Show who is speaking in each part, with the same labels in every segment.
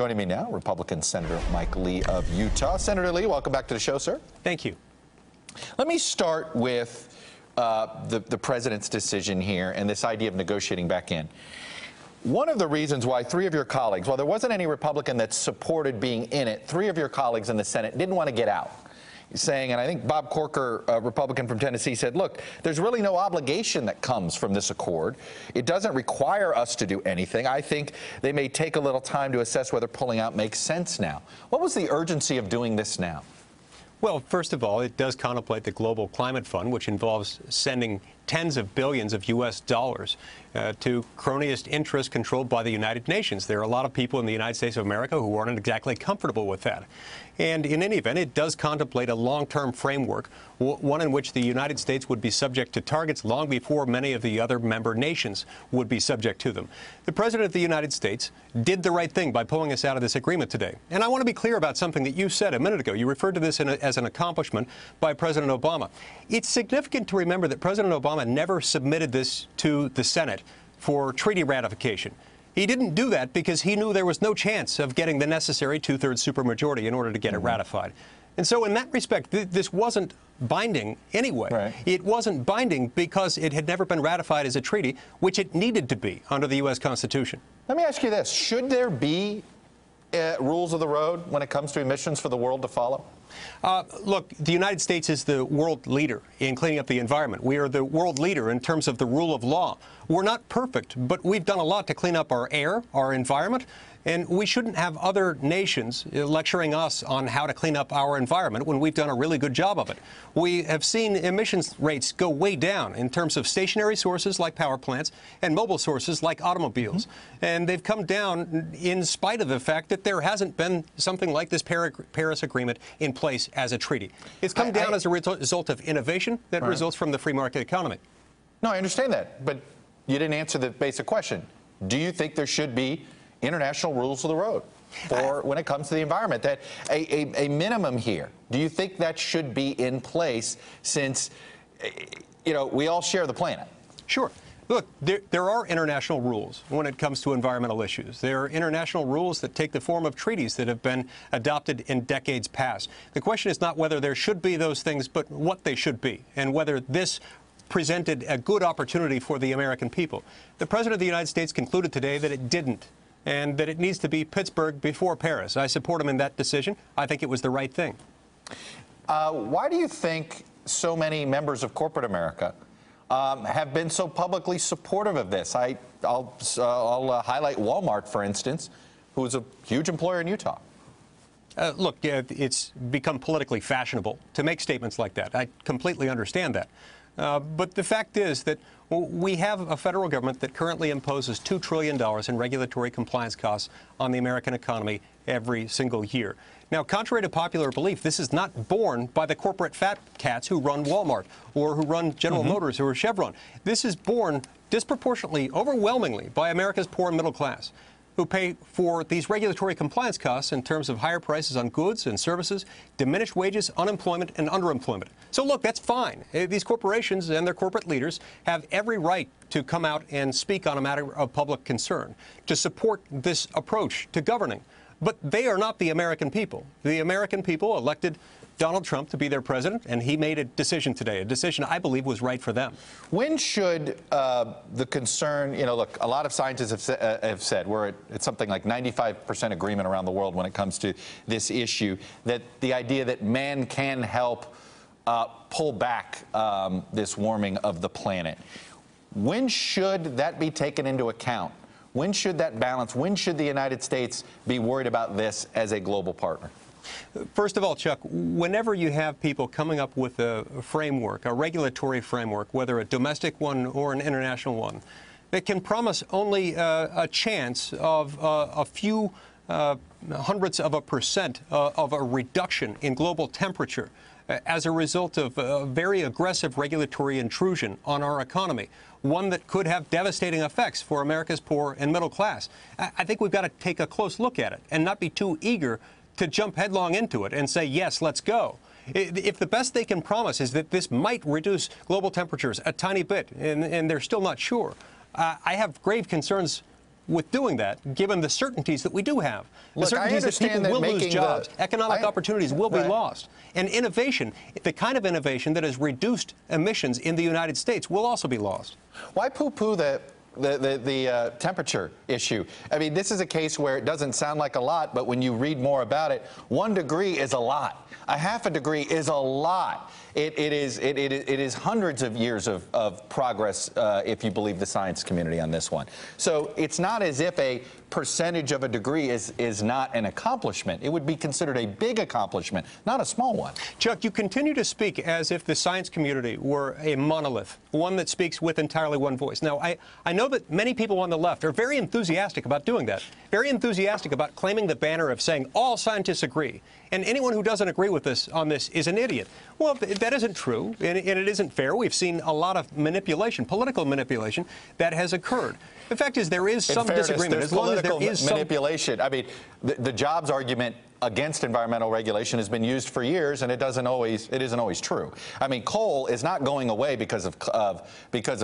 Speaker 1: Joining me now, Republican Senator Mike Lee of Utah. Senator Lee, welcome back to the show, sir.
Speaker 2: Thank you.
Speaker 1: Let me start with the president's decision here and this idea of negotiating back in. One of the reasons why three of your colleagues, while there wasn't any Republican that supported being in it, three of your colleagues in the Senate didn't want to get out. Saying, and I think Bob Corker, a Republican from Tennessee, said, look, there's really no obligation that comes from this accord. It doesn't require us to do anything. I think they may take a little time to assess whether pulling out makes sense now. What was the urgency of doing this now?
Speaker 2: Well, first of all, it does contemplate the Global Climate Fund, which involves sending tens of billions of U.S. dollars to cronyist interests controlled by the United Nations. There are a lot of people in the United States of America who aren't exactly comfortable with that. And in any event, it does contemplate a long-term framework, one in which the United States would be subject to targets long before many of the other member nations would be subject to them. The President of the United States did the right thing by pulling us out of this agreement today. And I want to be clear about something that you said a minute ago. You referred to this as an accomplishment by President Obama. It's significant to remember that President Obama never submitted this to the Senate for treaty ratification. He didn't do that because he knew there was no chance of getting the necessary two-thirds supermajority in order to get it ratified. And so in that respect, this wasn't binding anyway.
Speaker 1: Right.
Speaker 2: It wasn't binding because it had never been ratified as a treaty, which it needed to be under the U.S. Constitution.
Speaker 1: Let me ask you this. Should there be rules of the road when it comes to emissions for the world to follow?
Speaker 2: Look, the United States is the world leader in cleaning up the environment. We are the world leader in terms of the rule of law. We're not perfect, but we've done a lot to clean up our air, our environment, and we shouldn't have other nations lecturing us on how to clean up our environment when we've done a really good job of it. We have seen emissions rates go way down in terms of stationary sources like power plants and mobile sources like automobiles. And they've come down in spite of the fact that there hasn't been something like this Paris Agreement in place as a treaty. It's come down as a result of innovation that results from the free market economy.
Speaker 1: No, I understand that, but you didn't answer the basic question. Do you think there should be international rules of the road for when it comes to the environment, that a minimum here? Do you think that should be in place since, you know, we all share the planet?
Speaker 2: Sure. Look, there are international rules when it comes to environmental issues. There are international rules that take the form of treaties that have been adopted in decades past. The question is not whether there should be those things, but what they should be, and whether this presented a good opportunity for the American people. The President of the United States concluded today that it didn't, and that it needs to be Pittsburgh before Paris. I support him in that decision. I think it was the right thing.
Speaker 1: Why do you think so many members of corporate America have been so publicly supportive of this? I'll highlight Walmart, for instance, who is a huge employer in Utah.
Speaker 2: Look, it's become politically fashionable to make statements like that. I completely understand that. But the fact is that we have a federal government that currently imposes $2 trillion in regulatory compliance costs on the American economy every single year. Now, contrary to popular belief, this is not borne by the corporate fat cats who run Walmart or who run General Motors or Chevron. This is borne disproportionately, overwhelmingly, by America's poor and middle class, who pay for these regulatory compliance costs in terms of higher prices on goods and services, diminished wages, unemployment, and underemployment. So look, that's fine. These corporations and their corporate leaders have every right to come out and speak on a matter of public concern, to support this approach to governing. But they are not the American people. The American people elected Donald Trump to be their president, and he made a decision today, a decision I believe was right for them.
Speaker 1: When should the concern, you know, look, a lot of scientists have said we're at something like 95% agreement around the world when it comes to this issue, that the idea that man can help pull back this warming of the planet. When should that be taken into account? When should that balance, when should the United States be worried about this as a global partner?
Speaker 2: First of all, Chuck, whenever you have people coming up with a framework, a regulatory framework, whether a domestic one or an international one, that can promise only a chance of a few hundredths of a percent of a reduction in global temperature as a result of a very aggressive regulatory intrusion on our economy, one that could have devastating effects for America's poor and middle class. I think we've got to take a close look at it and not be too eager to jump headlong into it and say, yes, let's go. If the best they can promise is that this might reduce global temperatures a tiny bit, and they're still not sure, I have grave concerns with doing that, given the certainties that we do have. The
Speaker 1: Look,
Speaker 2: certainties that people will lose jobs, economic opportunities will be lost. And innovation, the kind of innovation that has reduced emissions in the United States, will also be lost.
Speaker 1: Why poo-poo the temperature issue? I mean, this is a case where it doesn't sound like a lot, but when you read more about it, 1 degree is a lot. A half a degree is a lot. It is hundreds of years of progress, if you believe the science community on this one. So it's not as if a percentage of a degree is not an accomplishment. It would be considered a big accomplishment, not a small one.
Speaker 2: Chuck, you continue to speak as if the science community were a monolith, one that speaks with entirely one voice. Now, I know that many people on the left are very enthusiastic about doing that, very enthusiastic about claiming the banner of saying all scientists agree, and anyone who doesn't agree with us on this is an idiot. Well, that isn't true, and it isn't fair. We've seen a lot of manipulation, political manipulation, that has occurred. The fact is there is some disagreement. As long as there is
Speaker 1: manipulation. I mean, the jobs argument against environmental regulation has been used for years, and it isn't always true. I mean, coal is not going away because of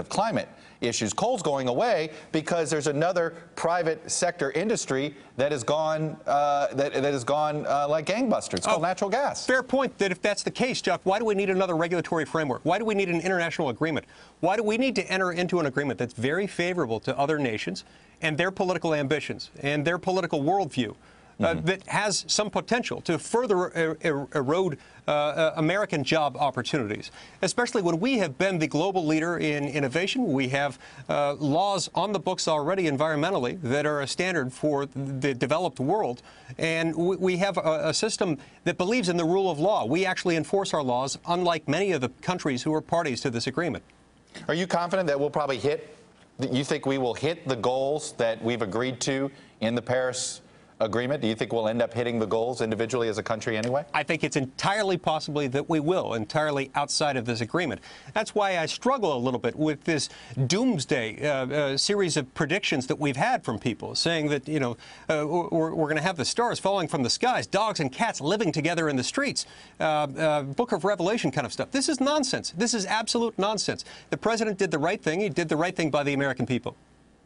Speaker 1: climate issues. Coal's going away because there's another private sector industry that has gone like gangbusters. It's called natural gas.
Speaker 2: Fair point. That if that's the case, Chuck, why do we need another regulatory framework? Why do we need an international agreement? Why do we need to enter into an agreement that's very favorable to other nations and their political ambitions and their political worldview? That has some potential to further erode American job opportunities, especially when we have been the global leader in innovation. We have laws on the books already environmentally that are a standard for the developed world, and we have a system that believes in the rule of law. We actually enforce our laws, unlike many of the countries who are parties to this agreement.
Speaker 1: Are you confident that we'll probably you think we will hit the goals that we've agreed to in the Paris Agreement? Do you think we'll end up hitting the goals individually as a country anyway?
Speaker 2: I think it's entirely possible that we will, entirely outside of this agreement. That's why I struggle a little bit with this doomsday series of predictions that we've had from people saying that, you know, we're going to have the stars falling from the skies, dogs and cats living together in the streets, Book of Revelation kind of stuff. This is nonsense. This is absolute nonsense. The president did the right thing. He did the right thing by the American people.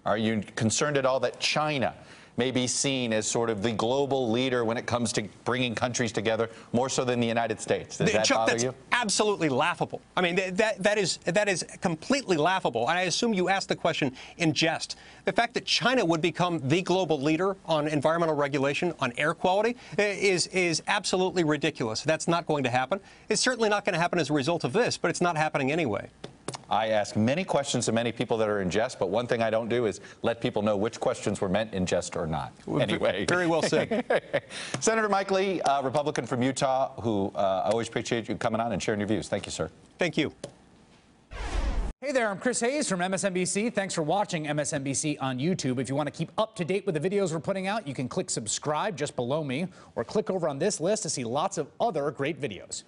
Speaker 1: Are you concerned at all that China may be seen as sort of the global leader when it comes to bringing countries together, more so than the United States? Does that bother you?
Speaker 2: That's absolutely laughable. I mean, that is completely laughable. And I assume you asked the question in jest. The fact that China would become the global leader on environmental regulation, on air quality, is absolutely ridiculous. That's not going to happen. It's certainly not going to happen as a result of this, but it's not happening anyway.
Speaker 1: I ask many questions to many people that are in jest, but one thing I don't do is let people know which questions were meant in jest or not. Anyway.
Speaker 2: Very well said.
Speaker 1: Senator Mike Lee, Republican from Utah, who I always appreciate you coming on and sharing your views. Thank you, sir.
Speaker 2: Thank you.
Speaker 3: Hey there, I'm Chris Hayes from MSNBC. Thanks for watching MSNBC on YouTube. If you want to keep up to date with the videos we're putting out, you can click subscribe just below me or click over on this list to see lots of other great videos.